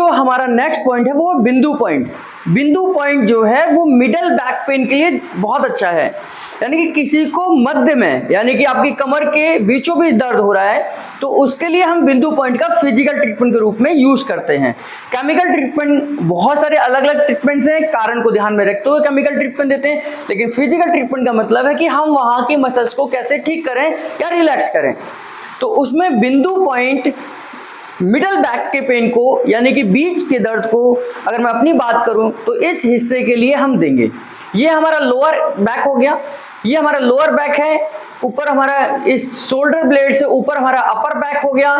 हमारा next point है वो बिंदु पॉइंट। बिंदु पॉइंट जो है वो मिडल बैक पेन के लिए बहुत अच्छा है। यानी कि किसी को मध्य में, यानी कि आपकी कमर के बीचों बीच दर्द हो रहा है, तो उसके लिए हम बिंदु पॉइंट का फिजिकल ट्रीटमेंट के रूप में यूज करते हैं। केमिकल ट्रीटमेंट, बहुत सारे अलग अलग ट्रीटमेंट्स हैं, कारण को ध्यान में रखते हुए केमिकल ट्रीटमेंट देते हैं, लेकिन फिजिकल ट्रीटमेंट का मतलब है कि हम वहां की मसल्स को कैसे ठीक करें या रिलैक्स करें। तो उसमें बिंदु पॉइंट मिडल बैक के पेन को, यानी कि बीच के दर्द को, अगर मैं अपनी बात करूं तो इस हिस्से के लिए हम देंगे। ये हमारा लोअर बैक हो गया, ये हमारा लोअर बैक है, ऊपर हमारा इस शोल्डर ब्लेड से ऊपर हमारा अपर बैक हो गया,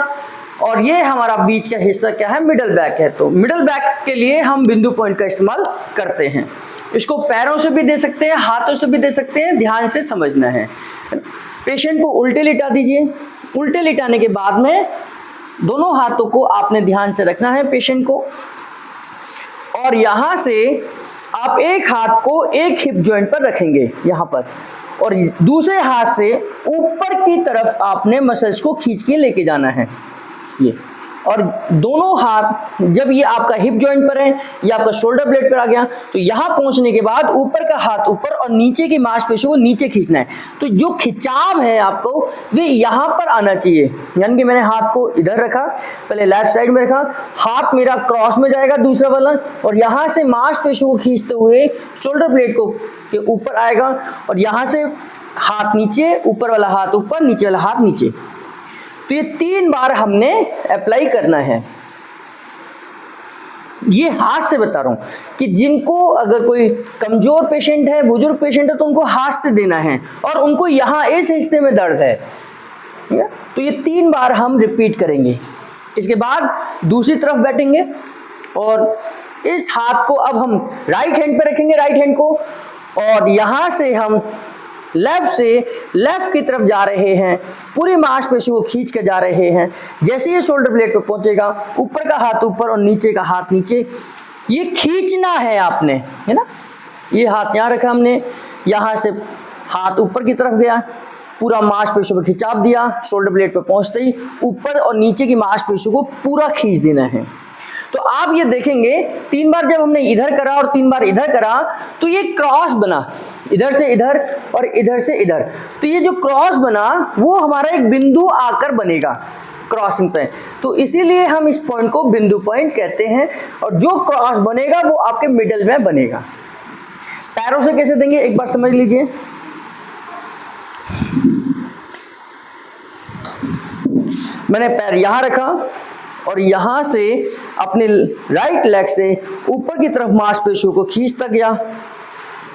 और ये हमारा बीच का हिस्सा क्या है, मिडल बैक है। तो मिडल बैक के लिए हम बिंदु पॉइंट का इस्तेमाल करते हैं। इसको पैरों से भी दे सकते हैं, हाथों से भी दे सकते हैं, ध्यान से समझना है। पेशेंट को उल्टे लिटा दीजिए। उल्टे लिटाने के बाद में दोनों हाथों को आपने ध्यान से रखना है पेशेंट को, और यहां से आप एक हाथ को एक हिप जॉइंट पर रखेंगे यहां पर, और दूसरे हाथ से ऊपर की तरफ आपने मसल्स को खींच के लेके जाना है ये। और दोनों हाथ जब ये आपका हिप जॉइंट पर है, ये आपका शोल्डर ब्लेड पर आ गया, तो यहाँ पहुंचने के बाद ऊपर का हाथ ऊपर और नीचे की मांसपेशियों को नीचे खींचना है। तो जो खिंचाव है आपको वो यहाँ पर आना चाहिए। यानी कि मैंने हाथ को इधर रखा, पहले लेफ्ट साइड में रखा, हाथ मेरा क्रॉस में जाएगा दूसरा वाला, और यहाँ से मांसपेशियों को खींचते हुए शोल्डर ब्लेड को के ऊपर आएगा, और यहाँ से हाथ नीचे, ऊपर वाला हाथ ऊपर, नीचे वाला हाथ नीचे। तो ये 3 बार हमने अप्लाई करना है। ये हाथ से बता रहा हूं कि जिनको अगर कोई कमजोर पेशेंट है, बुजुर्ग पेशेंट है, तो उनको हाथ से देना है, और उनको यहाँ इस हिस्से में दर्द है, तो ये 3 बार हम रिपीट करेंगे। इसके बाद दूसरी तरफ बैठेंगे, और इस हाथ को अब हम राइट हैंड पे रखेंगे, राइट हैंड को, और यहाँ से हम लेफ्ट से लेफ्ट की तरफ जा रहे हैं, पूरी मांसपेशियों को खींच के जा रहे हैं। जैसे ये शोल्डर ब्लेड पे पहुंचेगा, ऊपर का हाथ ऊपर और नीचे का हाथ नीचे, ये खींचना है आपने, है ना। ये हाथ यहाँ रखा हमने, यहाँ से हाथ ऊपर की तरफ गया, पूरा मांसपेशियों पे खिंचाव दिया, शोल्डर ब्लेड पे पहुंचते ही ऊपर और नीचे की मांसपेशियों को पूरा खींच देना है। तो आप ये देखेंगे 3 बार जब हमने इधर करा और 3 बार इधर करा, तो ये क्रॉस बना, इधर से इधर और इधर से इधर। तो ये जो क्रॉस बना वो हमारा एक बिंदु आकर बनेगा क्रॉसिंग पे, तो इसीलिए हम इस पॉइंट को बिंदु पॉइंट कहते हैं। और जो क्रॉस बनेगा वो आपके मिडल में बनेगा। पैरों से कैसे देंगे एक बार समझ लीजिए। मैंने पैर यहां रखा, और यहाँ से अपने राइट लेग से ऊपर की तरफ मांसपेशियों को खींचता गया,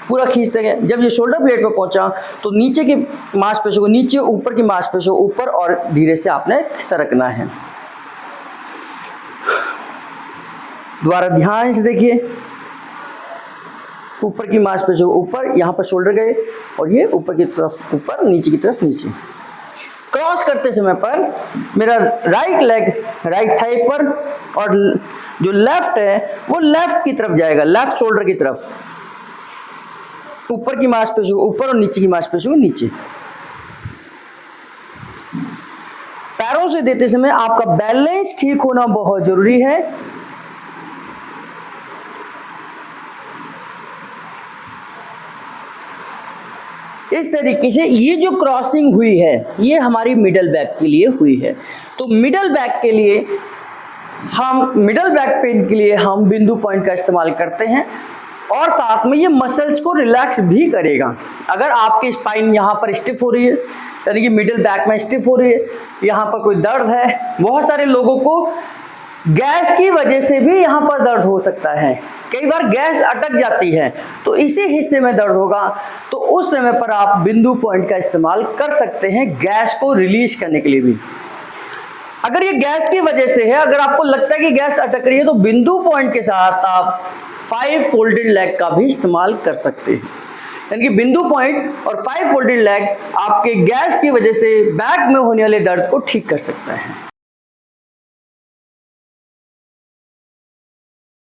पूरा खींचता गया। जब ये शोल्डर ब्लेड पे पहुंचा तो नीचे की मांसपेशियों को नीचे, ऊपर की मांसपेशियों को ऊपर, और धीरे से आपने सरकना है। दोबारा ध्यान से देखिए, ऊपर की मांसपेशियों को ऊपर, यहाँ पर शोल्डर गए, और ये ऊपर की तरफ ऊपर, नीचे की तरफ नीचे। क्रॉस करते समय पर मेरा राइट लेग राइट थाई पर, और जो लेफ्ट है वो लेफ्ट की तरफ जाएगा, लेफ्ट शोल्डर की तरफ, ऊपर की मांसपेशियों को ऊपर और नीचे की मांसपेशियों को नीचे। पैरों से देते समय आपका बैलेंस ठीक होना बहुत जरूरी है। इस तरीके से ये जो क्रॉसिंग हुई है ये हमारी मिडल बैक के लिए हुई है। तो मिडल बैक के लिए मिडल बैक पेन के लिए हम बिंदु पॉइंट का इस्तेमाल करते हैं, और साथ में ये मसल्स को रिलैक्स भी करेगा। अगर आपकी स्पाइन यहाँ पर स्टिफ हो रही है, यानी कि मिडल बैक में स्टिफ हो रही है, यहाँ पर कोई दर्द है, बहुत सारे लोगों को गैस की वजह से भी यहाँ पर दर्द हो सकता है, कई बार गैस अटक जाती है, तो इसी हिस्से में दर्द होगा, तो उस समय पर आप बिंदु पॉइंट का इस्तेमाल कर सकते हैं गैस को रिलीज करने के लिए भी। अगर ये गैस की वजह से है, अगर आपको लगता है कि गैस अटक रही है, तो बिंदु पॉइंट के साथ आप 5 फोल्डेड लेग का भी इस्तेमाल कर सकते हैं। यानी कि बिंदु पॉइंट और 5 फोल्डेड लेग आपके गैस की वजह से बैक में होने वाले दर्द को ठीक कर सकता है।